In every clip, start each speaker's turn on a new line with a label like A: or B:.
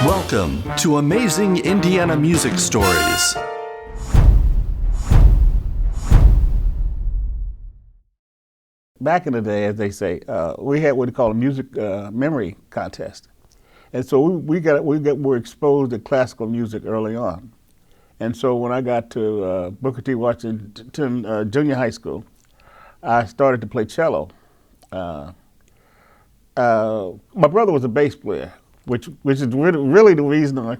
A: Welcome to Amazing Indiana Music Stories.
B: Back in the day, as they say, we had what we call a music memory contest. And so we were exposed to classical music early on. And so when I got to Booker T. Washington Junior High School, I started to play cello. My brother was a bass player, which is really the reason I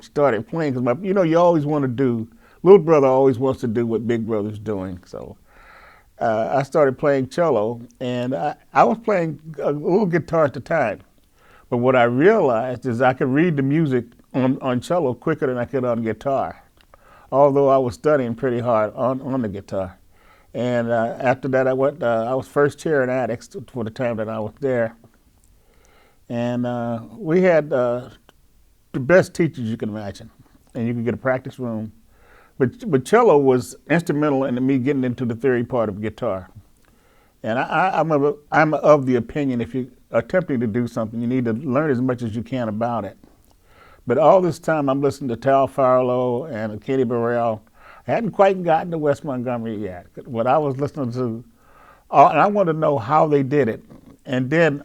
B: started playing, because you always want to do, little brother always wants to do what big brother's doing. So I started playing cello, and I was playing a little guitar at the time. But what I realized is I could read the music on cello quicker than I could on guitar, although I was studying pretty hard on the guitar. And after that, I was first chair in attics for the time that I was there. And we had the best teachers you can imagine, and you could get a practice room. But cello was instrumental in me getting into the theory part of guitar. And I'm of the opinion, if you're attempting to do something, you need to learn as much as you can about it. But all this time, I'm listening to Tal Farlow and Katie Burrell. I hadn't quite gotten to Wes Montgomery yet. What I was listening to, and I wanted to know how they did it. And then,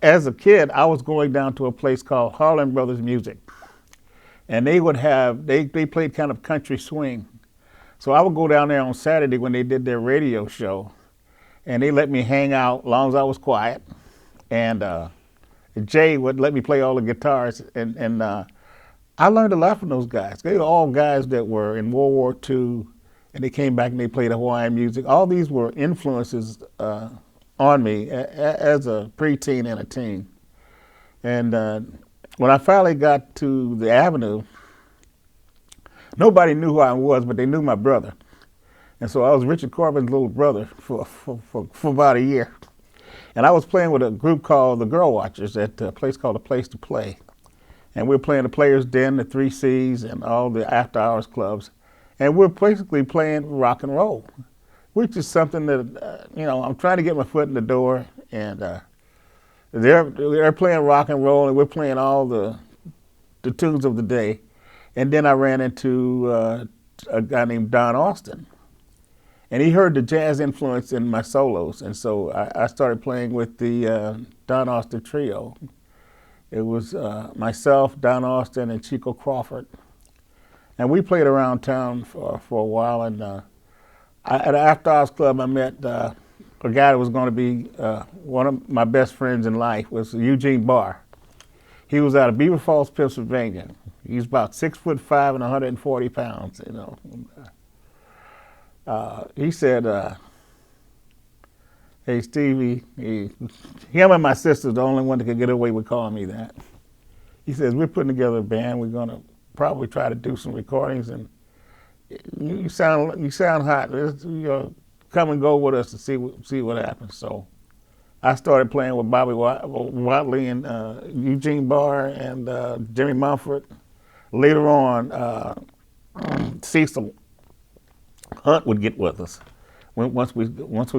B: as a kid, I was going down to a place called Harlan Brothers Music. And they played kind of country swing. So I would go down there on Saturday when they did their radio show, and they let me hang out as long as I was quiet. And Jay would let me play all the guitars, and I learned a lot from those guys. They were all guys that were in World War II, and they came back and they played Hawaiian music. All these were influences on me as a preteen and a teen. And when I finally got to the Avenue, nobody knew who I was, but they knew my brother. And so I was Richard Corbin's little brother for about a year. And I was playing with a group called the Girl Watchers at a place called A Place to Play. And we were playing the Players Den, the 3 C's, and all the after-hours clubs. And we're basically playing rock and roll, which is something that, I'm trying to get my foot in the door. And they're playing rock and roll, and we're playing all the tunes of the day. And then I ran into a guy named Don Austin. And he heard the jazz influence in my solos. And so I started playing with the Don Austin Trio. It was myself, Don Austin, and Chico Crawford. And we played around town for a while. And at an after-hours club, I met a guy that was going to be one of my best friends in life, was Eugene Barr. He was out of Beaver Falls, Pennsylvania. He's about 6'5" and 140 pounds, He said, hey, Stevie, him and my sister's the only one that could get away with calling me that. He says, we're putting together a band. We're going to probably try to do some recordings, and you sound hot. Come and go with us to see what happens. So I started playing with Bobby Watley and Eugene Barr and Jimmy Mumford. Later on, Cecil Hunt would get with us once we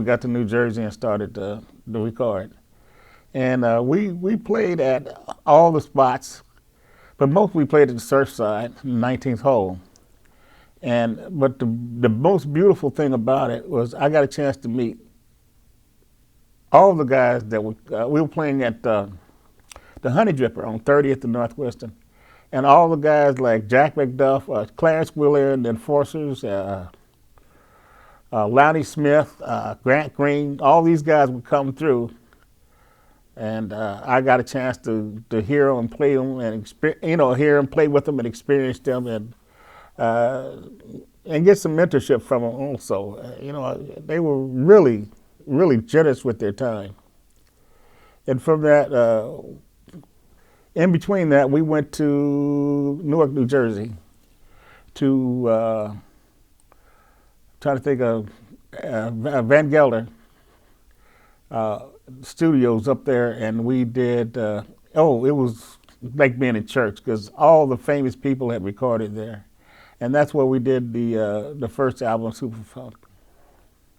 B: got to New Jersey and started to record. And we played at all the spots, but mostly we played at the Surfside, 19th hole. But the most beautiful thing about it was I got a chance to meet all the guys that we were playing at the Honey Dripper on 30th and Northwestern. And all the guys like Jack McDuff, Clarence Wheeler and the Enforcers, Lonnie Smith, Grant Green, all these guys would come through. And I got a chance to hear them play them and hear them play with them and experience them and get some mentorship from them also. They were really, really generous with their time. And from that, in between that, we went to Newark, New Jersey to try to think of Van Gelder studios up there, and we did, it was like being in church because all the famous people had recorded there. And that's where we did the first album, Superfunk.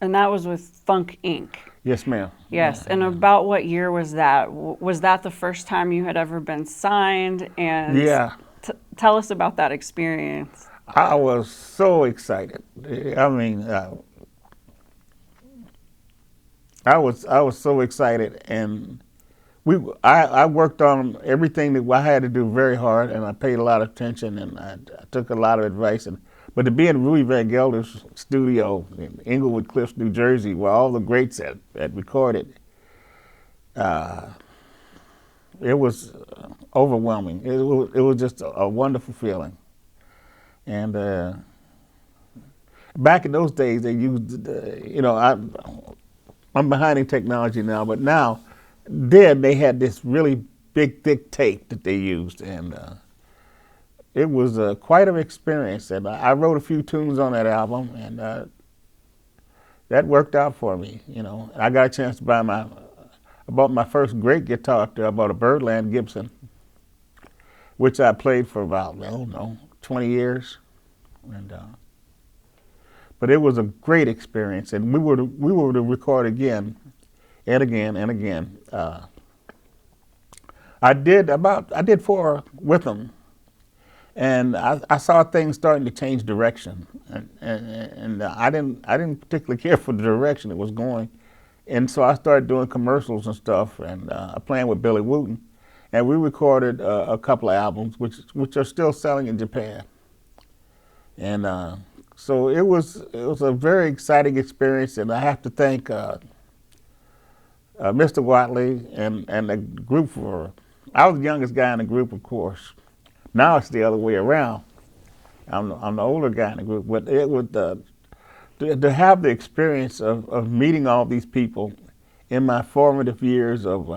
C: And that was with Funk Inc.
B: Yes, ma'am.
C: Yes. And about what year was that? Was that the first time you had ever been signed? And
B: Yeah.
C: tell us about that experience.
B: I was so excited. I mean, I was so excited, and I worked on everything that I had to do very hard, and I paid a lot of attention, and I took a lot of advice. But to be in Rudy Van Gelder's studio in Englewood Cliffs, New Jersey, where all the greats had recorded, it was overwhelming. It was just a wonderful feeling. And back in those days, they used, I'm behind in technology now, but then they had this really big, thick tape that they used, and it was quite an experience. And I wrote a few tunes on that album, and that worked out for me. I got a chance to I bought my first great guitar. I bought a Birdland Gibson, which I played for about, I don't know, 20 years. And but it was a great experience, and we were to record again and again and again. I did 4 with them, and I saw things starting to change direction, and I didn't particularly care for the direction it was going, and so I started doing commercials and stuff, and playing with Billy Wooten, and we recorded a couple of albums which are still selling in Japan, and so it was a very exciting experience, and I have to thank Mr. Watley and the group I was the youngest guy in the group, of course. Now it's the other way around. I'm the older guy in the group, but it was to have the experience of meeting all these people in my formative years of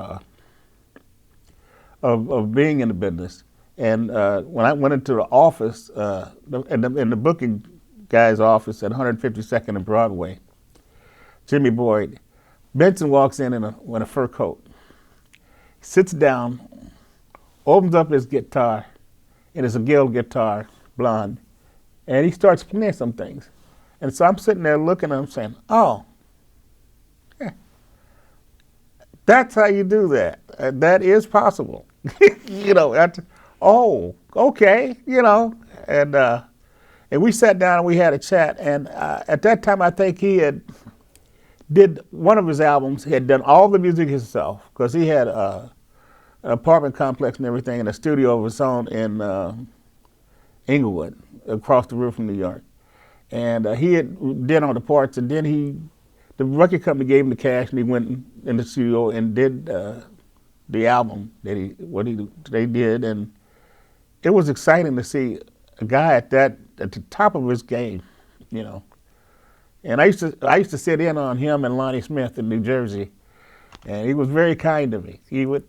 B: being in the business. And when I went into the office, in the booking guy's office at 152nd and Broadway, Jimmy Boyd, Benson walks in with a fur coat, sits down, opens up his guitar, and it's a Guild guitar, blonde, and he starts playing some things. And so I'm sitting there looking at him saying, oh, yeah, that's how you do that. That is possible. Oh, okay, and we sat down and we had a chat, and at that time I think he did one of his albums. He had done all the music himself because he had an apartment complex and everything, and a studio of his own in Englewood, across the river from New York. And he did all the parts, and then the record company gave him the cash, and he went in the studio and did the album that they did, and it was exciting to see a guy at the top of his game, And I used to sit in on him and Lonnie Smith in New Jersey, and he was very kind to me. He would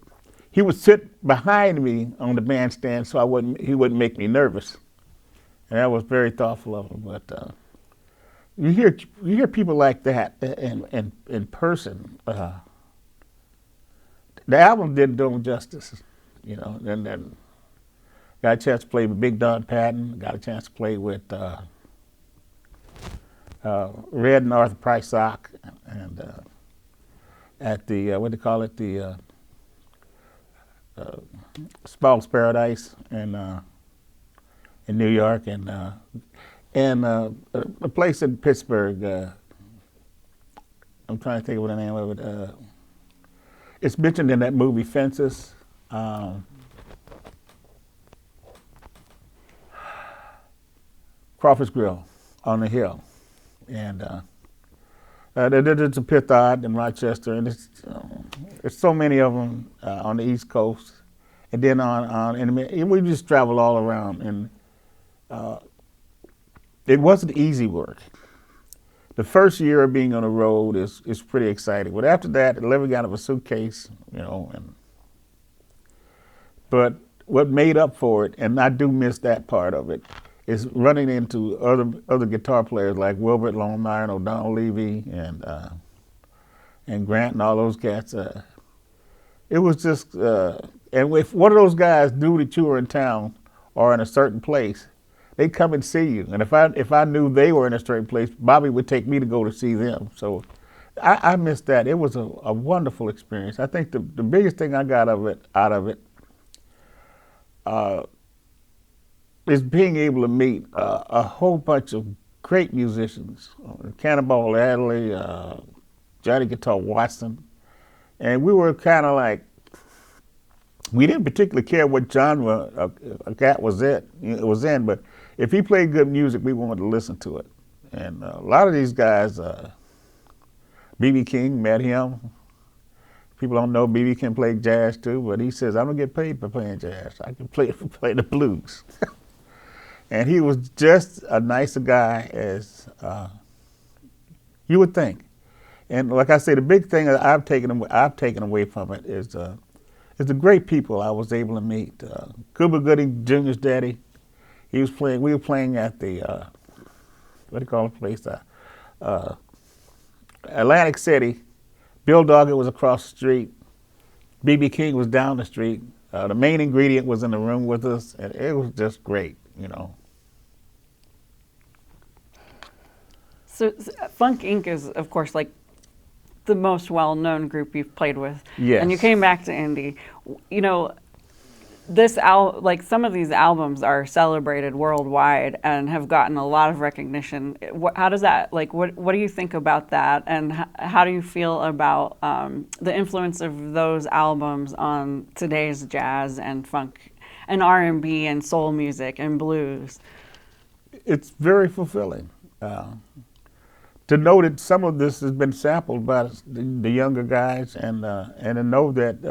B: sit behind me on the bandstand so he wouldn't make me nervous, and that was very thoughtful of him. But you hear people like that in person. The album didn't do him justice, And then got a chance to play with Big Don Patton. Got a chance to play with Red and Arthur Price Sock, and at the what do you call it, the Spald's Paradise in New York, and a place in Pittsburgh. I'm trying to think of the name of it. It's mentioned in that movie Fences. Crawford's Grill on the Hill, and there's a Pith Art in Rochester, and there's so many of them on the East Coast, and then and we just travel all around, and it wasn't easy work. The first year of being on the road is pretty exciting, but after that, living out of a suitcase, but what made up for it, and I do miss that part of it, is running into other guitar players like Wilbert Longmire and O'Donnell Levy and Grant and all those cats. It was just, and if one of those guys knew that you were in town or in a certain place, they'd come and see you. And if I knew they were in a straight place, Bobby would take me to go to see them. So I missed that. It was a wonderful experience. I think the biggest thing I got out of it is being able to meet a whole bunch of great musicians, Cannonball Adderley, Johnny Guitar Watson, and we were kind of like, we didn't particularly care what genre a cat was in, but if he played good music, we wanted to listen to it. And a lot of these guys, B.B. King, met him. People don't know B.B. King played jazz too, but he says, I don't get paid for playing jazz. I can play the blues. And he was just as nice a guy as you would think. And like I say, the big thing that I've taken away from it is the great people I was able to meet. Cuba Gooding Jr.'s daddy, he was playing. We were playing at the what do you call the place? Atlantic City. Bill Doggett was across the street. B.B. King was down the street. The Main Ingredient was in the room with us, and it was just great, you know.
C: So Funk Inc. is, of course, like the most well-known group you've played with.
B: Yes.
C: And you came back to Indy. You know, like some of these albums are celebrated worldwide and have gotten a lot of recognition. How does that, like, what do you think about that? And how do you feel about the influence of those albums on today's jazz and funk and R&B and soul music and blues?
B: It's very fulfilling. To know that some of this has been sampled by the younger guys, and to know that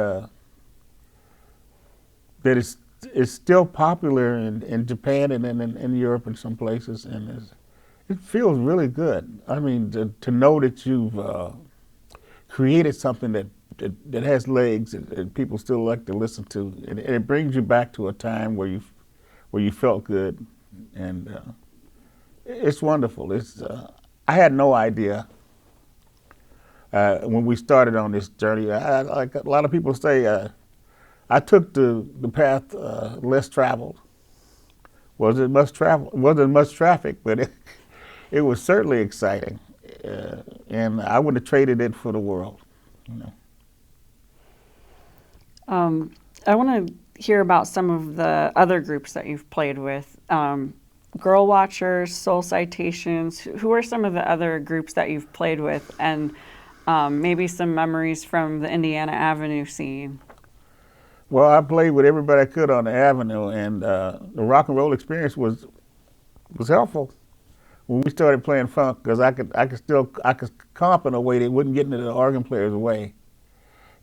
B: that it's still popular in Japan and in Europe and some places, and it feels really good. I mean, to know that you've created something that has legs and people still like to listen to, and it brings you back to a time where you felt good, and it's wonderful. I had no idea when we started on this journey. Like a lot of people say, I took the path less traveled. Wasn't much traffic, but it was certainly exciting, and I wouldn't have traded it for the world. You know.
C: I want to hear about some of the other groups that you've played with. Girl Watchers, Soul Citations. Who are some of the other groups that you've played with, and maybe some memories from the Indiana Avenue scene?
B: Well, I played with everybody I could on the Avenue, and the rock and roll experience was helpful when we started playing funk, because I could comp in a way that wouldn't get into the organ player's way,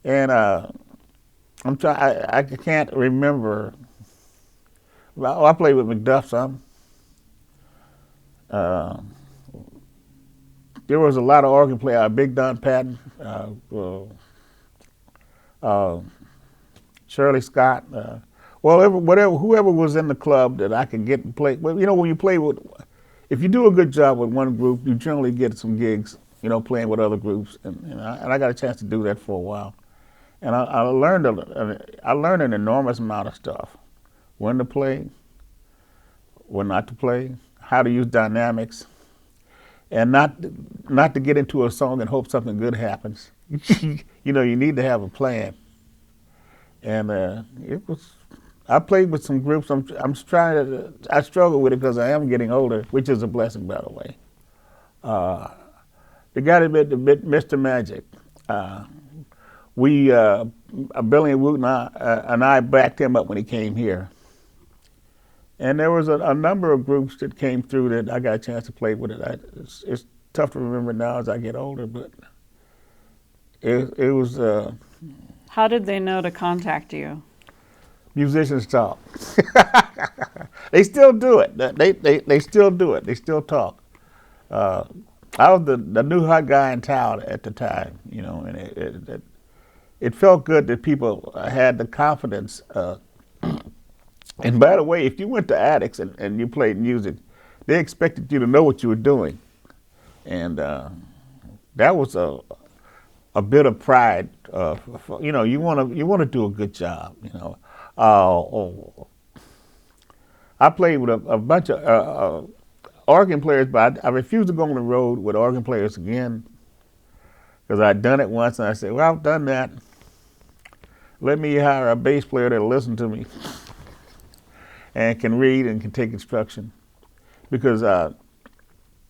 B: and I can't remember. Well, I played with McDuff some. There was a lot of organ players, Big Don Patton, Shirley Scott, whoever was in the club that I could get and play. Well, you know, when you play with, if you do a good job with one group, you generally get some gigs, you know, playing with other groups, and I got a chance to do that for a while, and I learned an enormous amount of stuff: when to play, when not to play, how to use dynamics, and not to get into a song and hope something good happens. You know, you need to have a plan. And I played with some groups. I struggle with it because I am getting older, which is a blessing, by the way. The guy that did Mr. Magic, Billy and Woot and I backed him up when he came here. And there was a number of groups that came through that I got a chance to play with it. It's tough to remember now as I get older, but it was...
C: How did they know to contact you?
B: Musicians talk. They still do it. They still do it. They still talk. I was the new hot guy in town at the time, you know, and it felt good that people had the confidence. And by the way, if you went to Addicts and you played music, they expected you to know what you were doing, and that was a bit of pride. You know, you want to do a good job. You know, I played with a bunch of organ players, but I refused to go on the road with organ players again because I'd done it once, and I said, well, I've done that. Let me hire a bass player that'll listen to me and can read and can take instruction. Because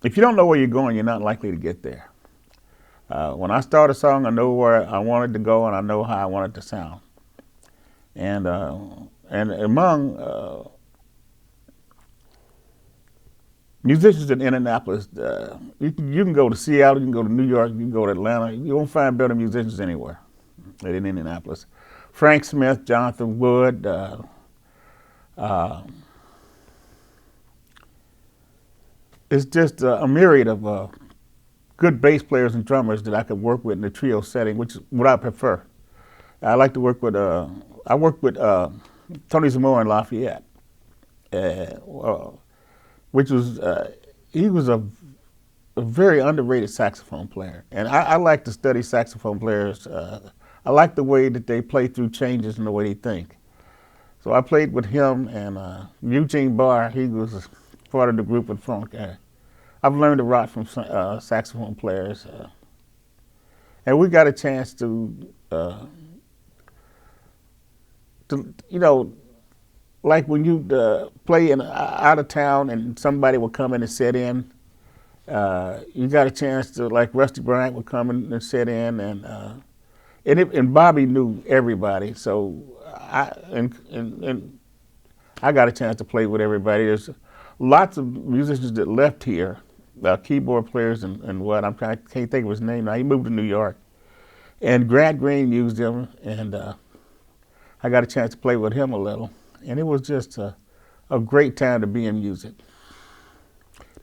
B: if you don't know where you're going, you're not likely to get there. When I start a song, I know where I want it to go, and I know how I want it to sound. And among musicians in Indianapolis, you can go to Seattle, you can go to New York, you can go to Atlanta. You won't find better musicians anywhere than in Indianapolis. Frank Smith, Jonathan Wood, it's just a myriad of good bass players and drummers that I could work with in a trio setting, which is what I prefer. I like to work with, I worked with Tony Zamora in Lafayette, which was, he was a very underrated saxophone player. And I like to study saxophone players. I like the way that they play through changes and the way they think. So I played with him and Eugene Barr. He was part of the group with Funk. I've learned a lot from saxophone players. And we got a chance to, you know, like when you play in out of town and somebody will come in and sit in, you got a chance to, like Rusty Bryant would come in and sit in, and Bobby knew everybody, so I got a chance to play with everybody. There's lots of musicians that left here, keyboard players and what, I can't think of his name now. He moved to New York, and Grant Green used him, and I got a chance to play with him a little, and it was just a great time to be in music.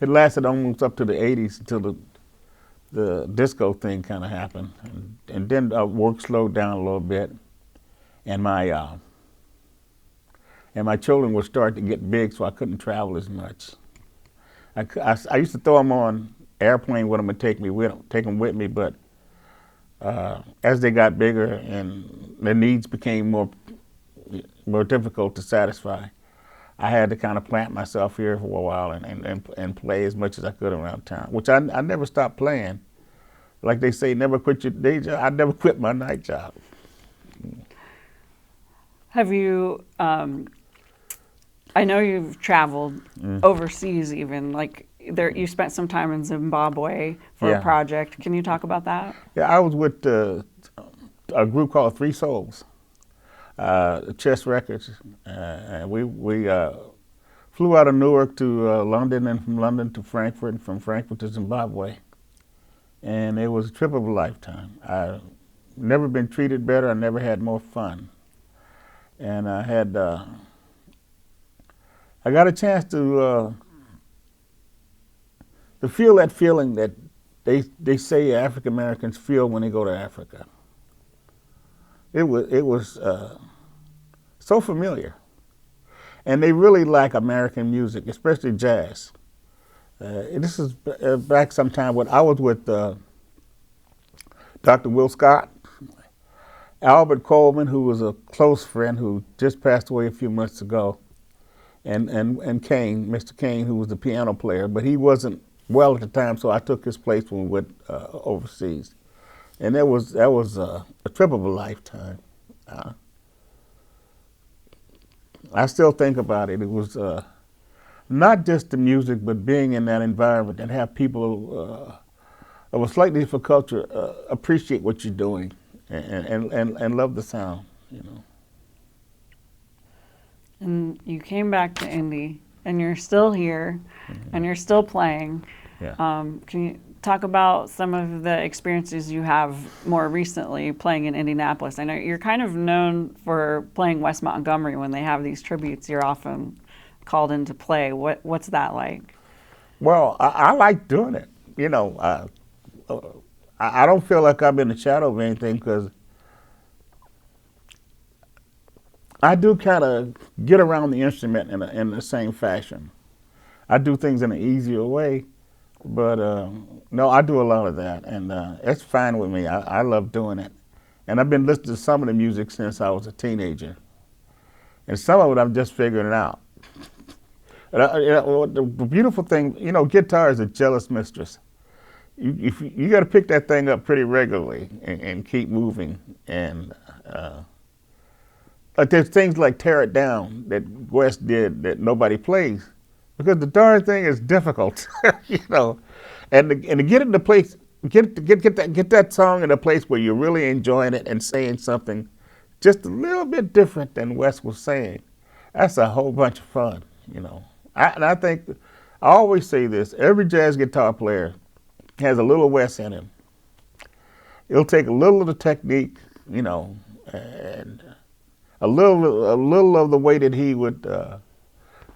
B: It lasted almost up to the 80s until the disco thing kind of happened, and then work slowed down a little bit, and my children were starting to get big, so I couldn't travel as much. I used to throw them on airplane with them and take them with me, but as they got bigger and their needs became more difficult to satisfy, I had to kind of plant myself here for a while and play as much as I could around town, which I never stopped playing. Like they say, never quit your day job. I never quit my night job.
C: Have you, I know you've traveled overseas even, like you spent some time in Zimbabwe for a project. Can you talk about that? Yeah,
B: I was with a group called Three Souls. Chess Records. We flew out of Newark to London, and from London to Frankfurt, and from Frankfurt to Zimbabwe. And it was a trip of a lifetime. I've never been treated better. I never had more fun. And I got a chance to feel that feeling that they say African Americans feel when they go to Africa. It was so familiar, and they really like American music, especially jazz. This is back sometime when I was with Dr. Will Scott, Albert Corbin, who was a close friend who just passed away a few months ago, and Kane, Mr. Kane, who was the piano player, but he wasn't well at the time, so I took his place when we went overseas. And that was a trip of a lifetime. I still think about it. It was not just the music, but being in that environment and have people of a slightly different culture appreciate what you're doing and love the sound, you know.
C: And you came back to Indy, and you're still here, and you're still playing.
B: Yeah.
C: Can you talk about some of the experiences you have more recently playing in Indianapolis? I know you're kind of known for playing West Montgomery when they have these tributes. You're often called in to play. What's that like?
B: Well, I like doing it. You know, I don't feel like I'm in the shadow of anything because I do kind of get around the instrument in the same fashion. I do things in an easier way, but no, I do a lot of that, and it's fine with me. I love doing it. And I've been listening to some of the music since I was a teenager. And some of it I'm just figuring it out. The beautiful thing, guitar is a jealous mistress. You got to pick that thing up pretty regularly and keep moving. And like there's things like Tear It Down that Wes did that nobody plays because the darn thing is difficult, And to get it in the place, get that song in a place where you're really enjoying it and saying something just a little bit different than Wes was saying. That's a whole bunch of fun, And I think I always say this: every jazz guitar player has a little Wes in him. It'll take a little of the technique, and a little of the way that he would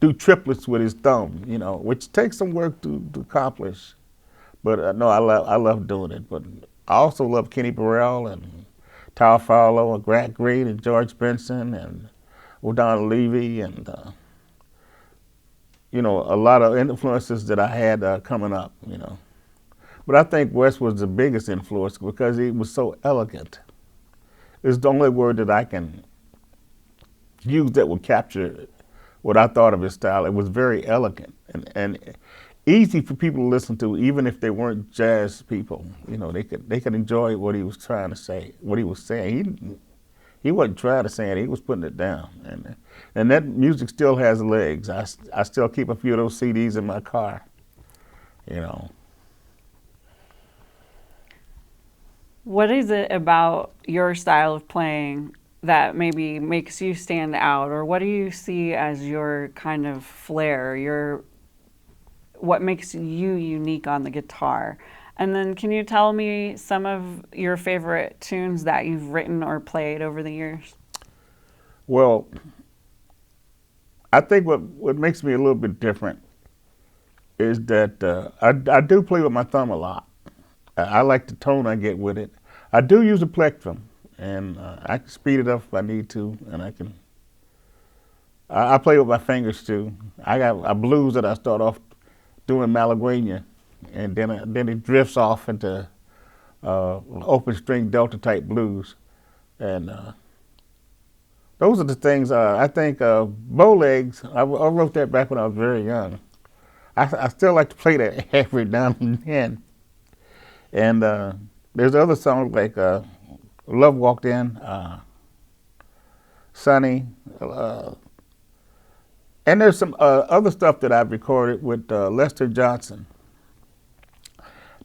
B: do triplets with his thumb, which takes some work to accomplish. But no, I love doing it. But I also love Kenny Burrell and Tal Farlow and Grant Green and George Benson and O'Donnell Levy and a lot of influences that I had coming up, But I think Wes was the biggest influence because he was so elegant. It's the only word that I can use that would capture what I thought of his style. It was very elegant and easy for people to listen to, even if they weren't jazz people. They could enjoy what he was trying to say, what he was saying. He wasn't trying to say it; he was putting it down, and that music still has legs. I still keep a few of those CDs in my car.
C: What is it about your style of playing that maybe makes you stand out, or what do you see as your kind of flair, what makes you unique on the guitar? And then can you tell me some of your favorite tunes that you've written or played over the years?
B: Well, I think what makes me a little bit different is that I do play with my thumb a lot. I like the tone I get with it. I do use a plectrum, and I can speed it up if I need to, and I play with my fingers too. I got a blues that I start off doing Malagueña, and then it drifts off into open string Delta type blues, and those are the things. I think bow legs. I wrote that back when I was very young. I still like to play that every now and then. And there's other songs like Love Walked In, Sunny, and there's some other stuff that I've recorded with Lester Johnson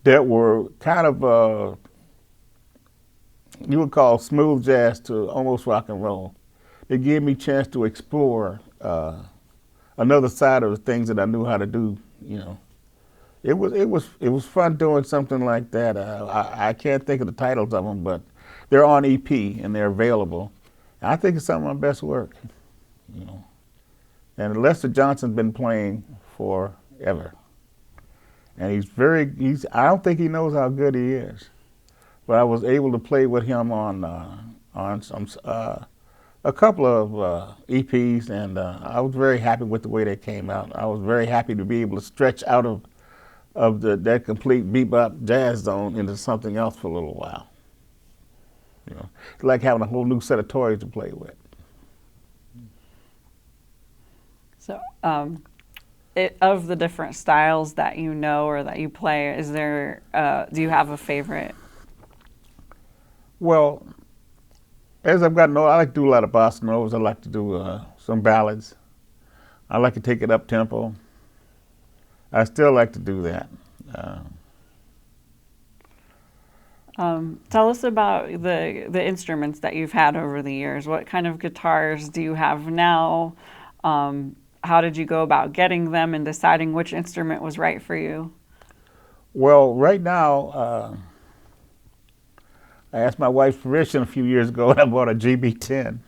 B: that were kind of, you would call smooth jazz to almost rock and roll. It gave me a chance to explore another side of the things that I knew how to do, It was fun doing something like that. I can't think of the titles of them, but they're on EP and they're available. I think it's some of my best work, And Lester Johnson's been playing forever, and I don't think he knows how good he is, but I was able to play with him on some a couple of EPs, and I was very happy with the way they came out. I was very happy to be able to stretch out of that complete bebop jazz zone into something else for a little while. It's like having a whole new set of toys to play with.
C: So, of the different styles that you know or that you play, do you have a favorite?
B: Well, as I've gotten older, I like to do a lot of bossa novas. I like to do some ballads. I like to take it up tempo. I still like to do that.
C: Tell us about the instruments that you've had over the years. What kind of guitars do you have now? How did you go about getting them and deciding which instrument was right for you?
B: Well, right now, I asked my wife's permission a few years ago, and I bought a GB10.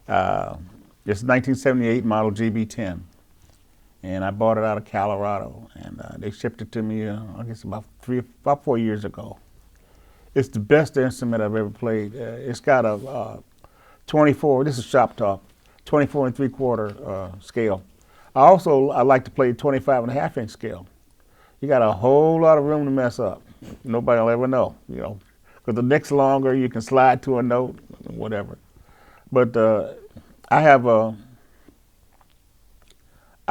B: It's a 1978 model GB10. And I bought it out of Colorado, and they shipped it to me, I guess about 4 years ago. It's the best instrument I've ever played. It's got a 24, this is shop talk, 24 and 3/4 scale. I like to play 25.5 inch scale. You got a whole lot of room to mess up. Nobody will ever know, because the neck's longer, you can slide to a note, whatever. But I have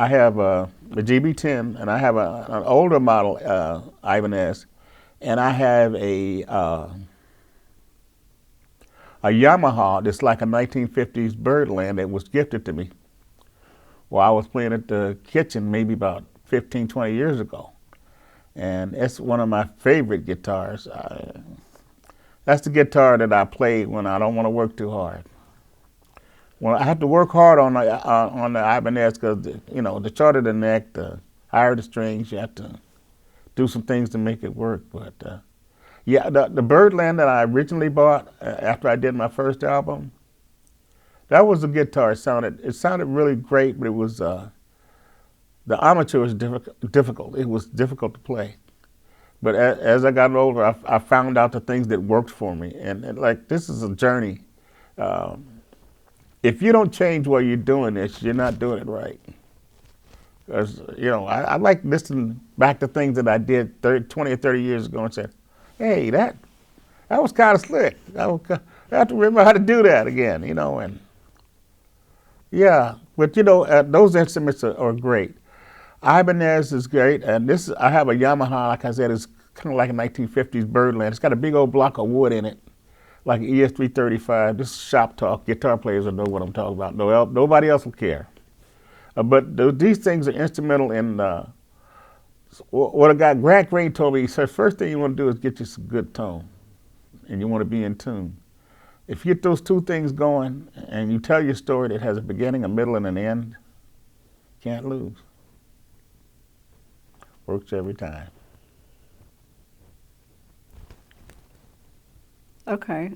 B: I have a GB10, and I have an older model Ibanez, and I have a Yamaha that's like a 1950s Birdland that was gifted to me while I was playing at the kitchen maybe about 15, 20 years ago. And it's one of my favorite guitars. That's the guitar that I play when I don't want to work too hard. Well, I have to work hard on the Ibanez because, you know, the shorter the neck, the higher the strings, you have to do some things to make it work. But yeah, the Birdland that I originally bought after I did my first album, that was a guitar. It sounded really great, but it was the armature was difficult. It was difficult to play. But as I got older, I found out the things that worked for me. And like, this is a journey. If you don't change while you're doing this, you're not doing it right. Because, you know, I like listening back to things that I did 20 or 30 years ago and said, hey, that was kind of slick. I have to remember how to do that again, you know. And yeah, but you know, those instruments are great. Ibanez is great, and I have a Yamaha, like I said, it's kind of like a 1950s Birdland. It's got a big old block of wood in it, like an ES335. This is shop talk. Guitar players will know what I'm talking about. Nobody else will care. But these things are instrumental in what a guy, Grant Green, told me. He said, first thing you want to do is get you some good tone, and you want to be in tune. If you get those two things going, and you tell your story that has a beginning, a middle, and an end, you can't lose. Works every time.
C: Okay.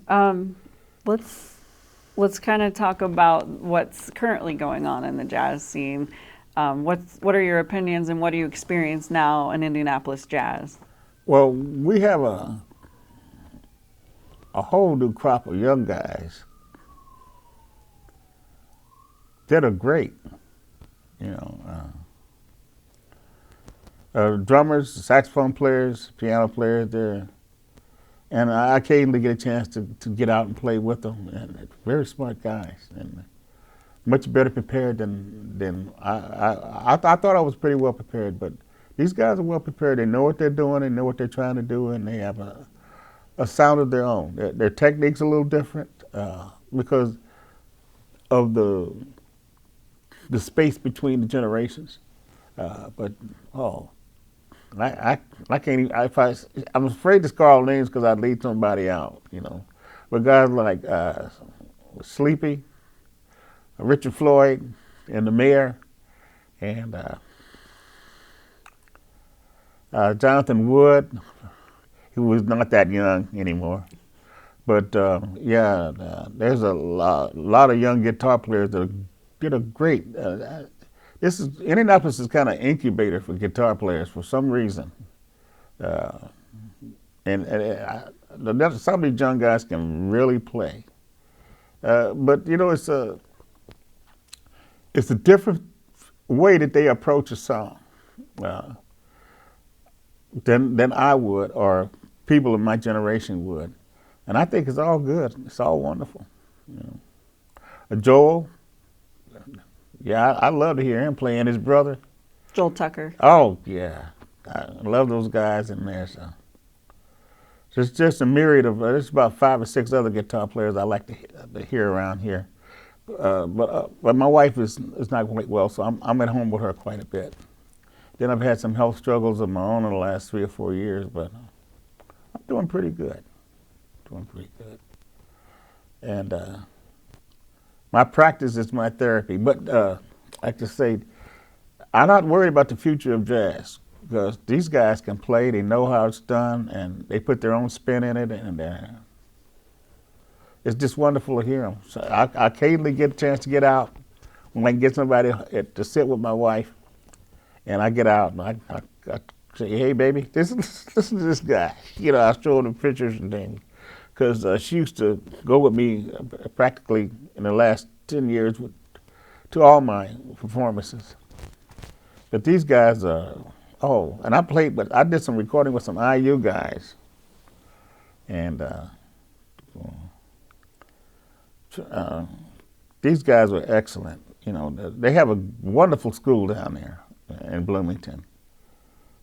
C: Let's kind of talk about what's currently going on in the jazz scene. What are your opinions and what do you experience now in Indianapolis jazz?
B: Well, we have a whole new crop of young guys that are great, you know. Drummers, saxophone players, piano players, and I occasionally get a chance to get out and play with them. And very smart guys, and much better prepared than I thought I was pretty well prepared. But these guys are well prepared. They know what they're doing. They know what they're trying to do, and they have a sound of their own. Their technique's a little different because of the space between the generations. But I can't even. I'm afraid to call names because I'd leave somebody out, you know. But guys like Sleepy, Richard Floyd, and the Mayor, and Jonathan Wood, who was not that young anymore. But there's a lot of young guitar players that are great. Indianapolis is kind of incubator for guitar players for some reason, and some of these young guys can really play. But you know, it's a different way that they approach a song than I would or people of my generation would, and I think it's all good. It's all wonderful. You know. Joel. Yeah, I love to hear him play, and his brother.
C: Joel Tucker.
B: Oh, yeah. I love those guys in there. So it's just a myriad of, there's about 5 or 6 other guitar players I like to hear around here. But my wife is not quite well, so I'm at home with her quite a bit. Then I've had some health struggles of my own in the last 3 or 4 years, but I'm doing pretty good. And my practice is my therapy, but like to say, I'm not worried about the future of jazz because these guys can play, they know how it's done, and they put their own spin in it, and it's just wonderful to hear them. So I occasionally get a chance to get out when I can get somebody to sit with my wife, and I get out and I say, hey, baby, listen to this guy. You know, I show them pictures and things. Because she used to go with me practically in the last 10 years to all my performances. But these guys and I did some recording with some IU guys. And these guys were excellent. They have a wonderful school down there in Bloomington,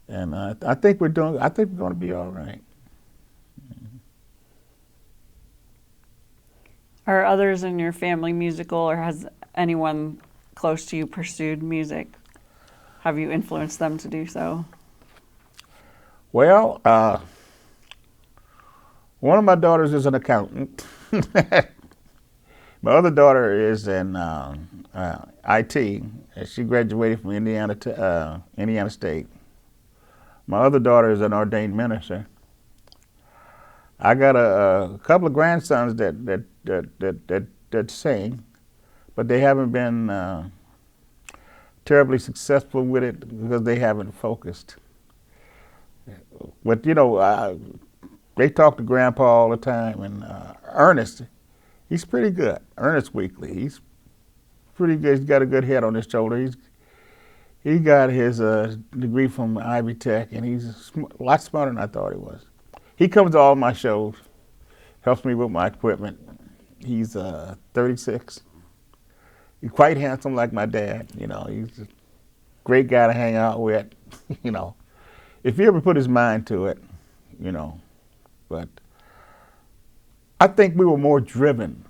B: and I think we're going to be all right.
C: Are others in your family musical, or has anyone close to you pursued music? Have you influenced them to do so?
B: Well, one of my daughters is an accountant. My other daughter is in IT. She graduated from Indiana State. My other daughter is an ordained minister. I got a couple of grandsons that sing, but they haven't been terribly successful with it because they haven't focused. But they talk to Grandpa all the time, and Ernest, he's pretty good. Ernest Weakley, he's pretty good. He's got a good head on his shoulder. He got his degree from Ivy Tech, and he's a lot smarter than I thought he was. He comes to all my shows, helps me with my equipment. He's 36. He's quite handsome, like my dad. He's a great guy to hang out with. If he ever put his mind to it, But I think we were more driven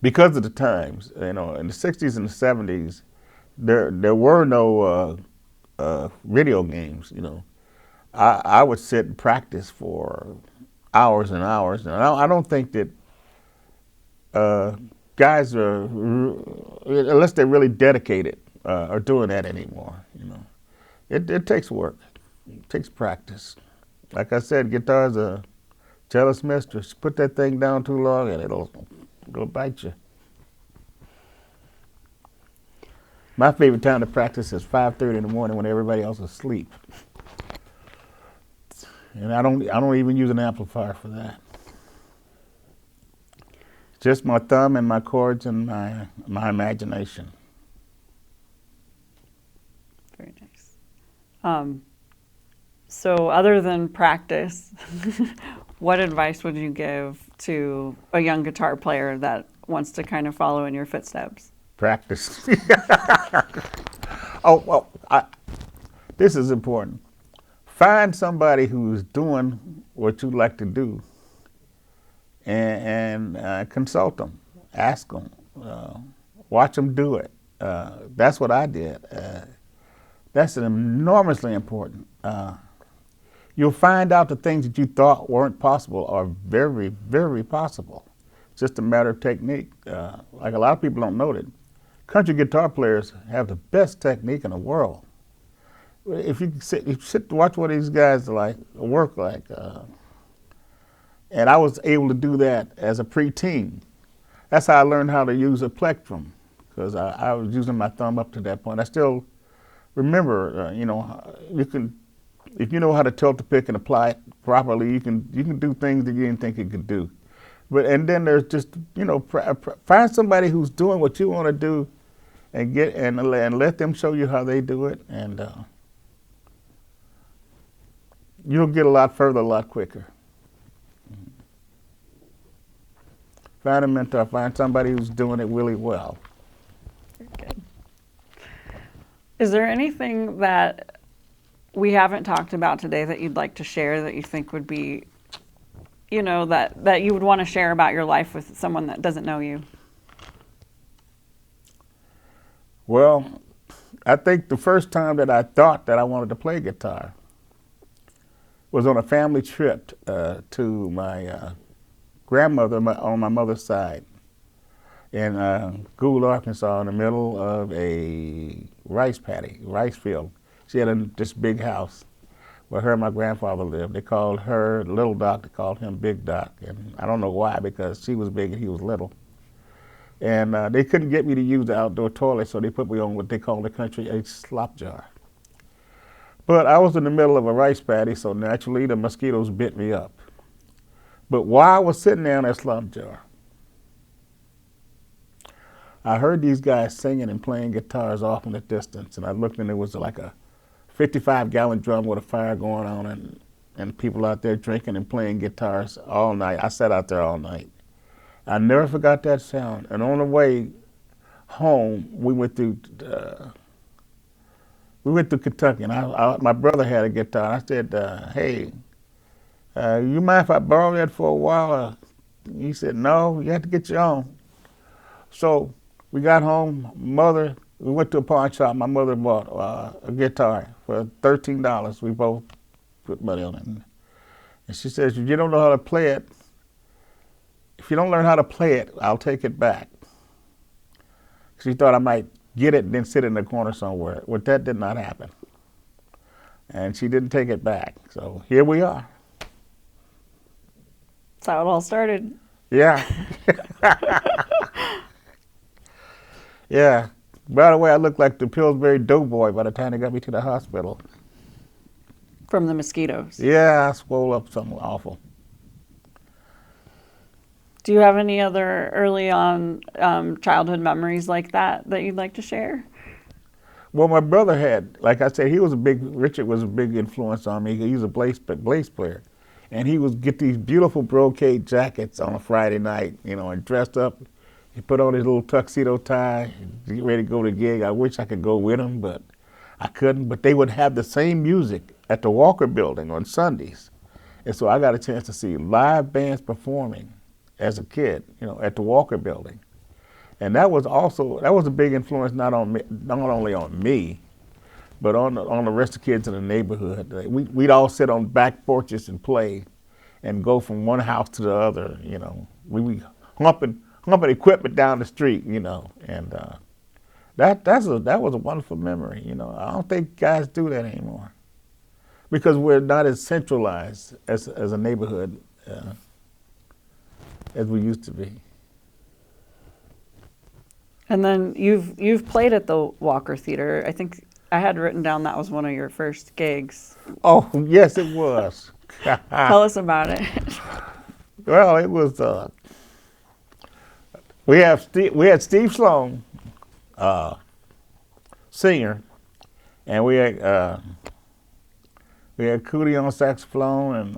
B: because of the times. In the '60s and the '70s, there were no video games. I would sit and practice for hours and hours, and I don't think that guys are, unless they're really dedicated, are doing that anymore. It takes work, it takes practice. Like I said, guitar's a jealous mistress. Put that thing down too long, and it'll bite you. My favorite time to practice is 5:30 in the morning when everybody else is asleep. And I don't even use an amplifier for that. Just my thumb and my chords and my imagination.
C: Very nice. So other than practice, what advice would you give to a young guitar player that wants to kind of follow in your footsteps?
B: Practice. Oh, well, this is important. Find somebody who's doing what you like to do and consult them, ask them, watch them do it. That's what I did. That's enormously important. You'll find out the things that you thought weren't possible are very, very possible. It's just a matter of technique. Like a lot of people don't know that country guitar players have the best technique in the world. If you sit to watch what these guys work like, and I was able to do that as a preteen. That's how I learned how to use a plectrum, because I was using my thumb up to that point. I still remember, you can, if you know how to tilt the pick and apply it properly, you can do things that you didn't think you could do. And then there's just, find somebody who's doing what you want to do, and let them show you how they do it, and you'll get a lot further a lot quicker. Find a mentor, find somebody who's doing it really well.
C: Very good. Is there anything that we haven't talked about today that you'd like to share that you think would be, that you would want to share about your life with someone that doesn't know you?
B: Well, I think the first time that I thought that I wanted to play guitar was on a family trip to my grandmother on my mother's side in Gould, Arkansas, in the middle of a rice field. She had this big house where her and my grandfather lived. They called her Little Doc, they called him Big Doc, and I don't know why, because she was big and he was little. And they couldn't get me to use the outdoor toilet, so they put me on what they call in the country a slop jar. But I was in the middle of a rice paddy, so naturally the mosquitoes bit me up. But while I was sitting there in that slop jar, I heard these guys singing and playing guitars off in the distance, and I looked and it was like a 55-gallon drum with a fire going on, and people out there drinking and playing guitars all night. I sat out there all night. I never forgot that sound. And on the way home, we went through Kentucky, and my brother had a guitar. I said, "Hey, you mind if I borrow that for a while?" He said, "No, you have to get your own." So we got home. We went to a pawn shop. My mother bought a guitar for $13. We both put money on it. And she says, "If you don't know how to play it, if you don't learn how to play it, I'll take it back." She thought I might get it and then sit in the corner somewhere. Well, that did not happen. And she didn't take it back. So here we are.
C: That's how it all started.
B: Yeah. Yeah. By the way, I looked like the Pillsbury Doughboy by the time they got me to the hospital.
C: From the mosquitoes.
B: Yeah, I swole up something awful.
C: Do you have any other early on childhood memories like that you'd like to share?
B: Well, my brother had, like I said, Richard was a big influence on me. He was a bass player. And he would get these beautiful brocade jackets on a Friday night, and dressed up. He put on his little tuxedo tie, get ready to go to the gig. I wish I could go with him, but I couldn't. But they would have the same music at the Walker Building on Sundays. And so I got a chance to see live bands performing as a kid, at the Walker Building. And that was a big influence not only on me, but on the rest of the kids in the neighborhood. We'd all sit on back porches and play and go from one house to the other, We humping equipment down the street, and that was a wonderful memory, I don't think guys do that anymore because we're not as centralized as a neighborhood as we used to be.
C: And then you've played at the Walker Theater. I think I had written down that was one of your first gigs.
B: Oh, yes, it was.
C: Tell us about it.
B: Well, it was. We had Steve Sloan, singer, and we had Cootie on saxophone and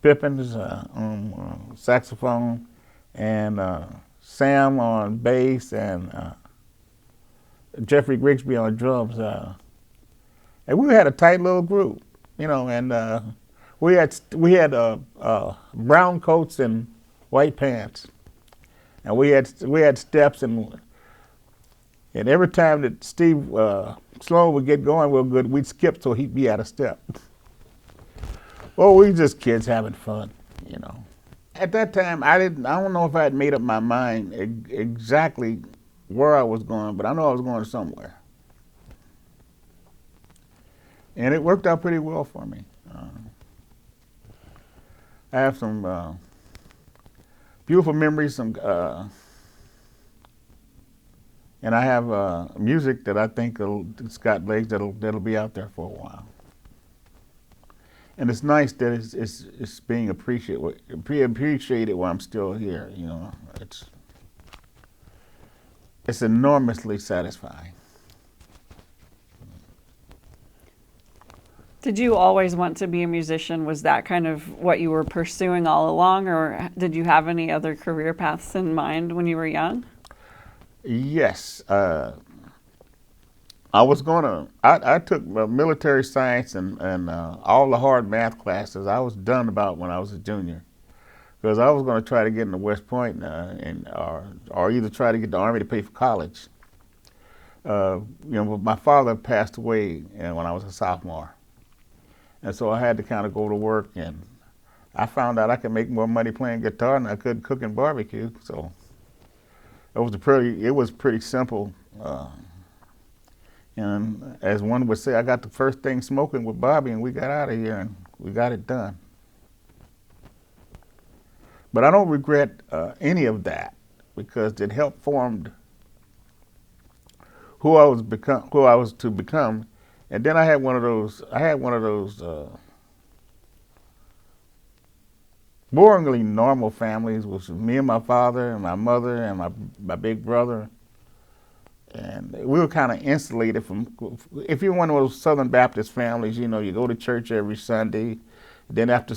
B: Pippins on saxophone, and Sam on bass, and Jeffrey Grigsby on drums. And we had a tight little group, and we had brown coats and white pants, and we had steps, and every time that Steve Sloan would get going real good, we'd skip so he'd be out of step. Well, we just kids having fun, At that time, I don't know if I had made up my mind exactly where I was going, but I know I was going somewhere. And it worked out pretty well for me. I have some beautiful memories, and I have music that I think it's got legs that'll be out there for a while. And it's nice that it's being appreciated while I'm still here. It's enormously satisfying.
C: Did you always want to be a musician? Was that kind of what you were pursuing all along, or did you have any other career paths in mind when you were young?
B: Yes. I took military science and all the hard math classes. I was done about when I was a junior, because I was going to try to get into West Point or either try to get the Army to pay for college. My father passed away when I was a sophomore, and so I had to kind of go to work. And I found out I could make more money playing guitar than I could cooking barbecue. So it was pretty simple. And as one would say, I got the first thing smoking with Bobby, and we got out of here, and we got it done. But I don't regret any of that, because it helped form who I was to become. And then I had one of those boringly normal families, which was me and my father and my mother and my big brother. And we were kind of insulated from, if you're one of those Southern Baptist families, you go to church every Sunday. Then after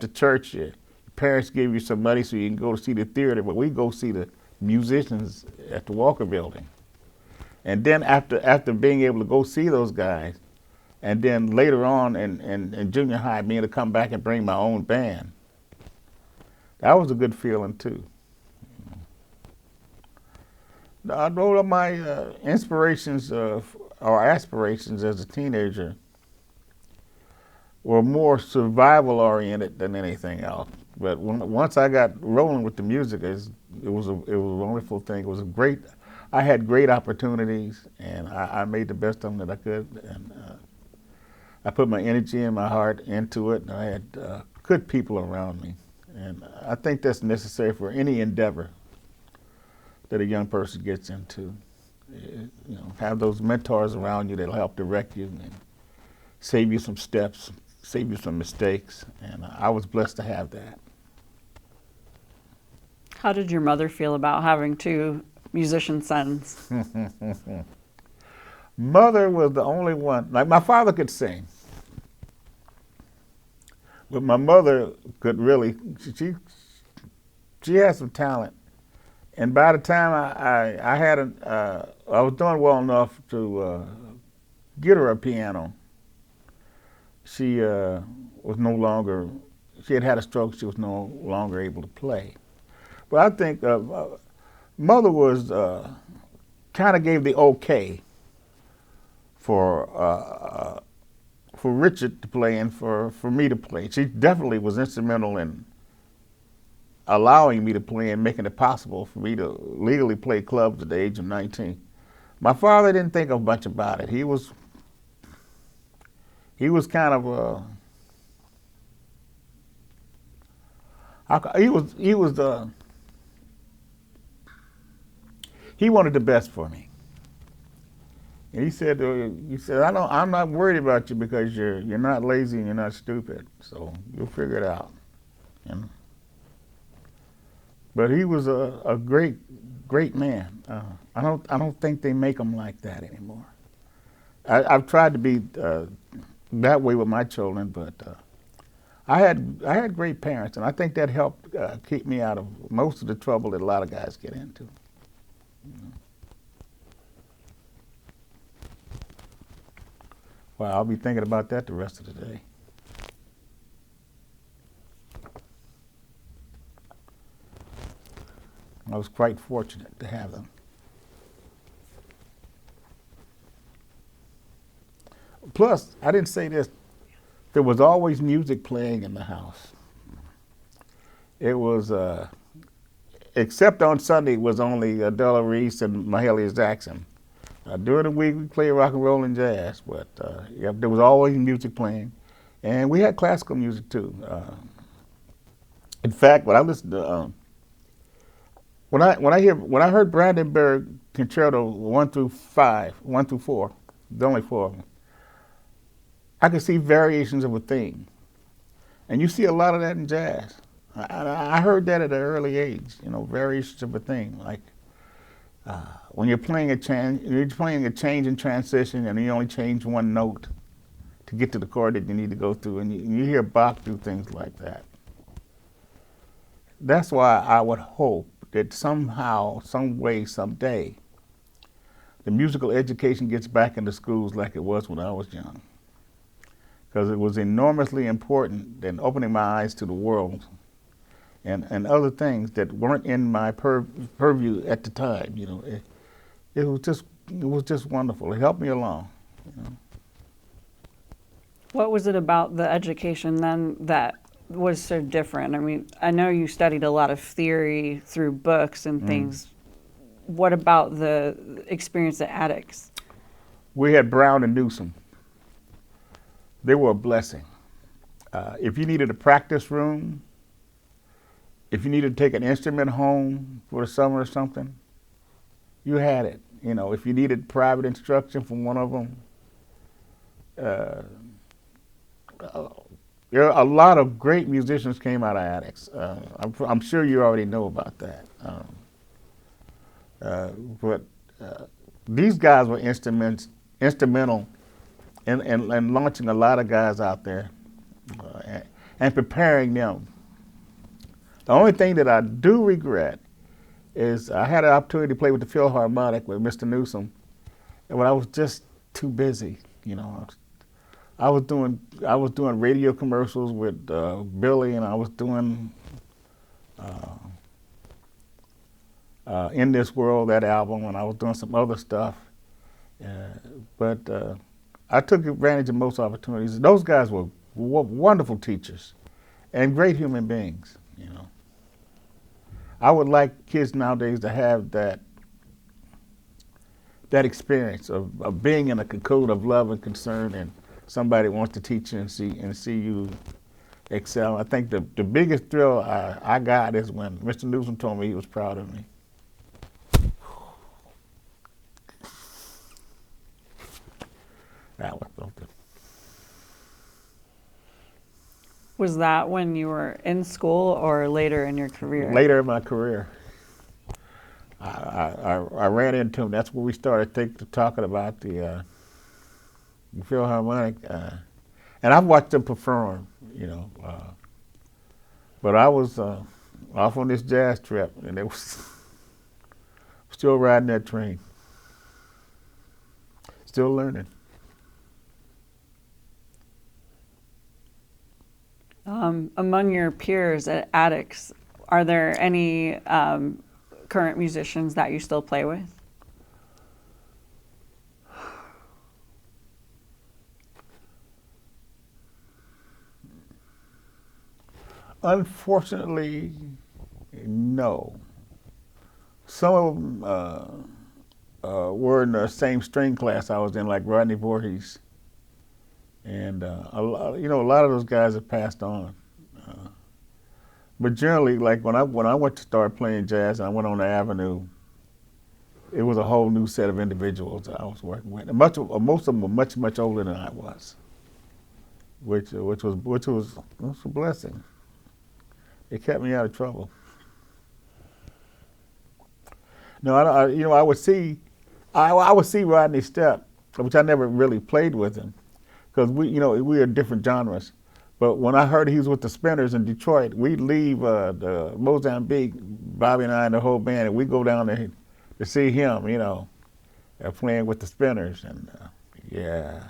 B: church, you parents give you some money so you can go to see the theater, but we go see the musicians at the Walker Building. And then after being able to go see those guys, and then later on in junior high, being able to come back and bring my own band, that was a good feeling too. One of my inspirations or aspirations as a teenager were more survival oriented than anything else. But once I got rolling with the music, it was a wonderful thing. It was I had great opportunities, and I made the best of them that I could. And I put my energy and my heart into it, and I had good people around me. And I think that's necessary for any endeavor that a young person gets into. Have those mentors around you that'll help direct you and save you some steps, save you some mistakes, and I was blessed to have that.
C: How did your mother feel about having two musician sons?
B: Mother was the only one. Like, my father could sing, but my mother could really. She had some talent, and by the time I was doing well enough to get her a piano, she was no longer. She had a stroke. She was no longer able to play. But I think Mother was kind of gave the okay for Richard to play and for me to play. She definitely was instrumental in allowing me to play and making it possible for me to legally play clubs at the age of 19. My father didn't think much about it. He was kind of he wanted the best for me. And he said, I'm not worried about you because you're not lazy and you're not stupid, so you'll figure it out. But he was a great man. I don't think they make them like that anymore. I've tried to be that way with my children, but I had great parents, and I think that helped keep me out of most of the trouble that a lot of guys get into. Well, I'll be thinking about that the rest of the day. I was quite fortunate to have them. Plus, I didn't say this, there was always music playing in the house. It was, except on Sunday, it was only Della Reese and Mahalia Jackson. During the week, we played rock and roll and jazz, but yeah, there was always music playing. And we had classical music too. In fact, when I listened to, when I heard Brandenburg Concerto 1 through 4, the only 4 of them, I could see variations of a theme. And you see a lot of that in jazz. I heard that at an early age, variations of a theme. Like when you're playing a change and transition, and you only change one note to get to the chord that you need to go through, and you hear Bach do things like that. That's why I would hope that somehow, some way, someday, the musical education gets back into schools like it was when I was young. Because it was enormously important in opening my eyes to the world and other things that weren't in my purview at the time. It was just wonderful. It helped me along.
C: What was it about the education then that was so different? I mean, I know you studied a lot of theory through books and things. What about the experience at Attucks?
B: We had Brown and Newsom. They were a blessing. If you needed a practice room, if you needed to take an instrument home for the summer or something, you had it. If you needed private instruction from one of them, a lot of great musicians came out of Attucks. I'm sure you already know about that. But these guys were instrumental in launching a lot of guys out there and preparing them The only thing that I do regret is I had an opportunity to play with the Philharmonic with Mr. Newsom, and when I was just too busy, you know. I was doing radio commercials with Billy, and I was doing In This World, that album, and I was doing some other stuff. But I took advantage of most opportunities. Those guys were wonderful teachers and great human beings, you know. I would like kids nowadays to have that experience of being in a cocoon of love and concern, and somebody wants to teach you and see you excel. I think the biggest thrill I got is when Mr. Newsom told me he was proud of me. That was something.
C: Was that when you were in school or later in your career?
B: Later in my career. I ran into him. That's when we started talking about the Philharmonic. And I've watched him perform, you know. But I was off on this jazz trip, and it was still riding that train. Still learning.
C: Among your peers at Addicts, are there any current musicians that you still play with?
B: Unfortunately, no. Some of them were in the same string class I was in, like Rodney Voorhees. And a lot of those guys have passed on. But generally, like when I went to start playing jazz and I went on the Avenue, it was a whole new set of individuals that I was working with. And most of them were much older than I was, which was a blessing. It kept me out of trouble. No, I would see Rodney Stepp, which I never really played with him, because we are different genres. But when I heard he was with the Spinners in Detroit, we'd leave the Mozambique, Bobby and I and the whole band, and we'd go down there to see him, playing with the Spinners. And yeah. In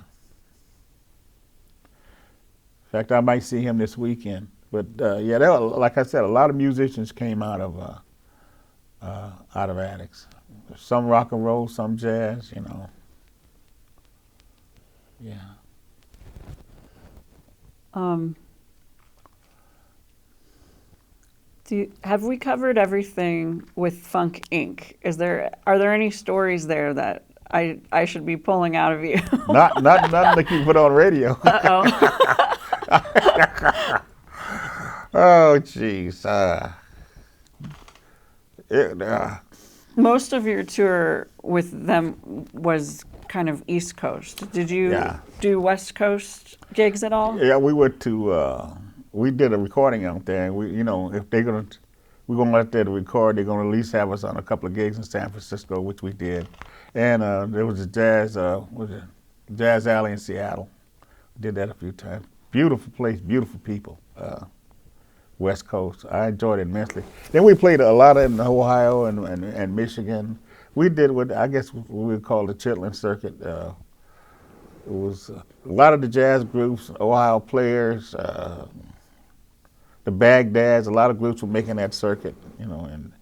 B: fact, I might see him this weekend. But like I said, a lot of musicians came out of Addicts. Some rock and roll, some jazz, Yeah.
C: Have we covered everything with Funk Inc.? Are there any stories there that I should be pulling out of you?
B: Not nothing that you put on radio.
C: Uh-oh.
B: Oh, jeez.
C: Most of your tour with them was kind of East Coast. Did you do West Coast gigs at all?
B: Yeah, we went to. We did a recording out there, and if we're gonna let them record, they're gonna at least have us on a couple of gigs in San Francisco, which we did. And there was a Jazz Alley in Seattle. We did that a few times. Beautiful place, beautiful people. West Coast. I enjoyed it immensely. Then we played a lot in Ohio and Michigan. We did what I guess we would call the Chitlin circuit. It was a lot of the jazz groups, Ohio Players, the Bagdads. A lot of groups were making that circuit, and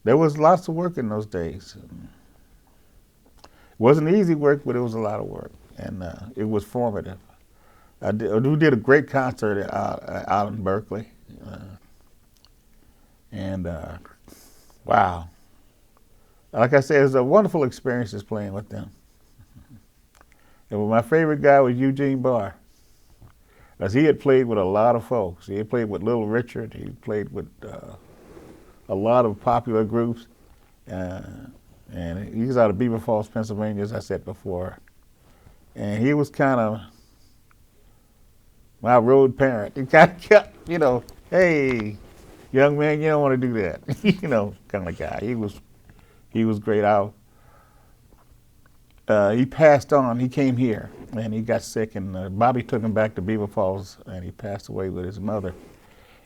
B: there was lots of work in those days. It wasn't easy work, but it was a lot of work, and it was formative. We did a great concert out in Berkeley. Wow. Like I said, it was a wonderful experience just playing with them. And my favorite guy was Eugene Barr, because he had played with a lot of folks. He had played with Little Richard. He played with a lot of popular groups. And he's out of Beaver Falls, Pennsylvania, as I said before. And he was kind of my road parent. He kind of kept, hey, young man, you don't want to do that. Kind of guy. He was great. He passed on. He came here, and he got sick, and Bobby took him back to Beaver Falls, and he passed away with his mother.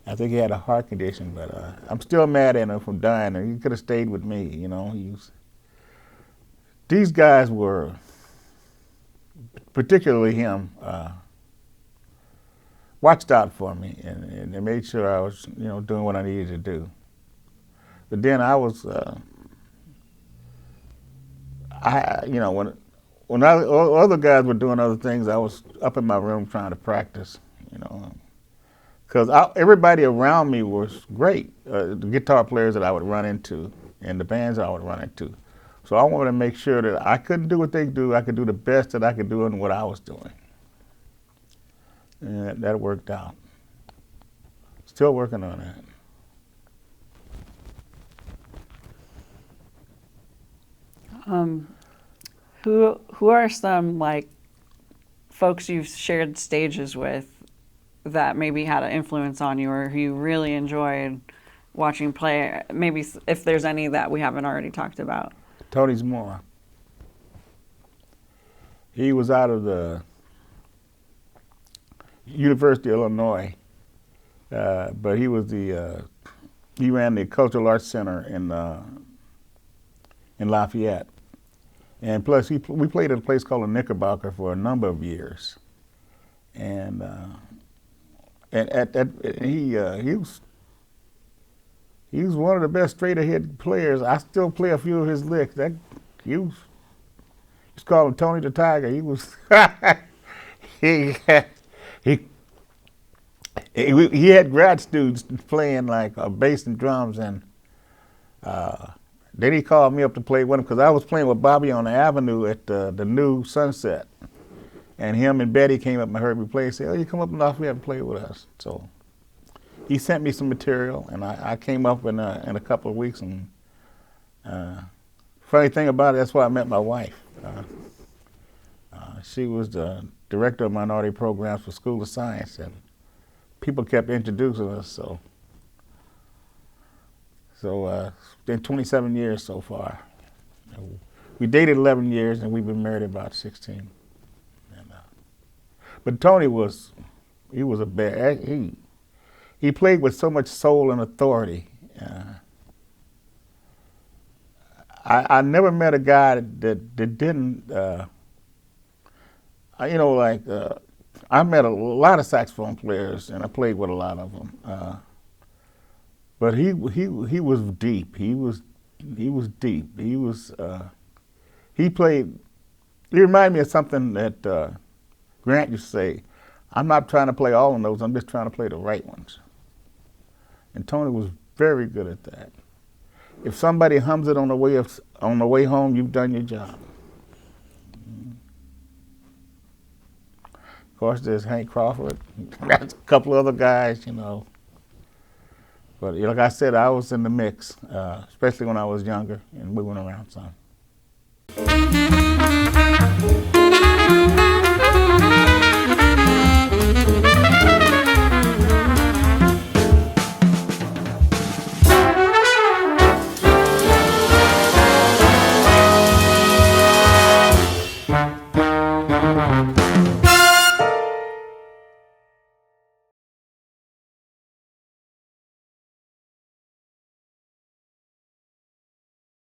B: I think he had a heart condition, but I'm still mad at him for dying. He could have stayed with me, you know. These guys were, particularly him, watched out for me, and they made sure I was, you know, doing what I needed to do. But then I was, you know, when other guys were doing other things, I was up in my room trying to practice, you know, because everybody around me was great. The guitar players that I would run into and the bands that I would run into. So I wanted to make sure that I couldn't do what they do. I could do the best that I could do in what I was doing. And that worked out. Still working on that.
C: Who are some like folks you've shared stages with that maybe had an influence on you, or who you really enjoyed watching play? Maybe if there's any that we haven't already talked about.
B: Tony Moore. He was out of the University of Illinois, but he was he ran the Cultural Arts Center in Lafayette, and plus we played at a place called the Knickerbocker for a number of years, and he was one of the best straight ahead players. I still play a few of his licks. He was called him Tony the Tiger. He was he had grad students playing like bass and drums, and then he called me up to play with him because I was playing with Bobby on the Avenue at the new Sunset, and him and Betty came up and heard me play and said, "Oh, you come up and Lafayette and play with us." So he sent me some material, and I came up in a couple of weeks. And funny thing about it, that's where I met my wife. She was the director of minority programs for School of Science, and people kept introducing us. So it's been 27 years so far. We dated 11 years, and we've been married about 16. And, but Tony was a bear. He played with so much soul and authority. I never met a guy that didn't, you know, like, I met a lot of saxophone players, and I played with a lot of them. But he was deep. He was deep. He played. He reminded me of something that Grant used to say. I'm not trying to play all of those. I'm just trying to play the right ones. And Tony was very good at that. If somebody hums it on the way home, you've done your job. Of course, there's Hank Crawford. There's a couple other guys, you know. But like I said, I was in the mix, especially when I was younger and moving around some.